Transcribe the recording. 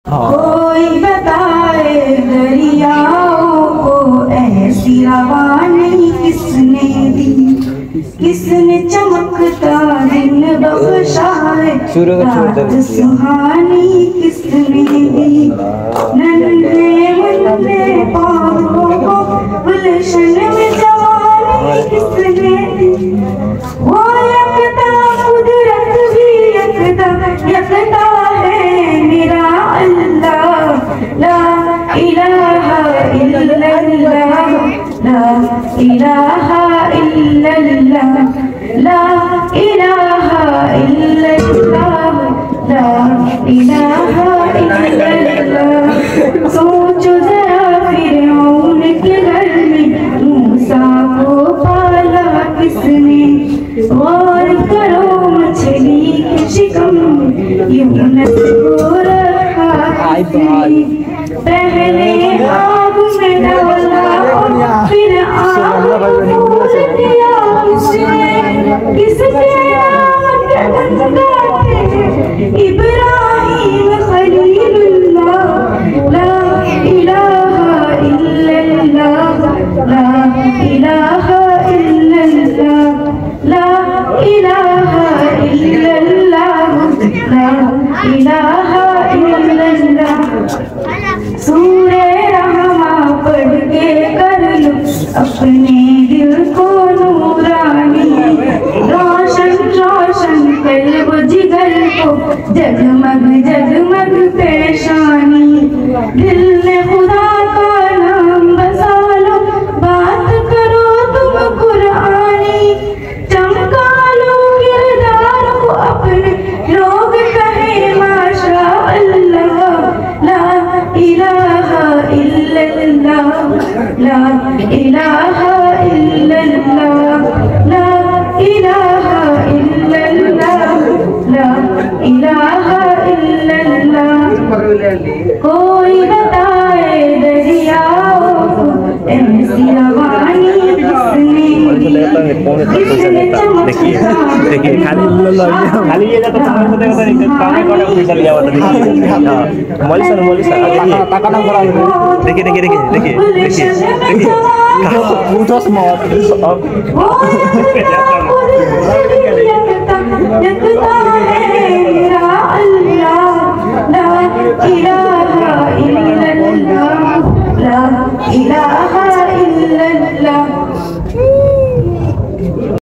कोई बताए दरियाओं को ऐसी रवानी किसने दी, किसने चमकता दिन बख्शा है, रात सुहानी किसने दी। नन्हे मुन्ने पाँवों को गुलशन में जवानी किसने दी। वो यकता कुदरत भी यकता यकता है मेरा अल्लाह। ला इलाहा इल्लल्लाह, ला इलाहा इल्लल्लाह, ला इलाहा इल्लल्लाह, ला इलाहा इल्लल्लाह। सोचो जरा फिरौन के घर में मूसा को पाला किसने। गौर करो मछली के शिकम में यूनुस को रखा किसने। पहले आग में डाला और फिर आग को भूल दिया किसने। किसके नाम के बंदा थे इब्राहिम खलीलुल्लाह। ला इलाहा इल्लल्लाह, ला इलाहा इल्लल्लाह, ला इलाहा इल्लल्लाह, ला इलाहा इल्लल्लाह। सूरे रहमा पढ़ के कर लो अपने दिल को नूरानी। रोशन रोशन कल्ब जिगर को जगमग जगमग पेशानी। दिल में खुदा का नाम बसा लो, बात करो तुम कुरानी। चमका लो किरदार को अपने, लोग कहे माशा अल्लाह। ला इलाहा इल्लल्लाह, ला इलाहा इल्लल्लाह, ला इलाहा इल्लल्लाह, ला इलाहा इल्लल्लाह। कोई बताए दरियाओं को ऐसी रवानी किसने दी, किसने चमकता। देखिए खाली ये जाता तो काम करते करते कामे कोड़ा पैसा लिया हुआ था। मौलिसा देखिए देखिए देखिए देखिए देखिए देखिए वो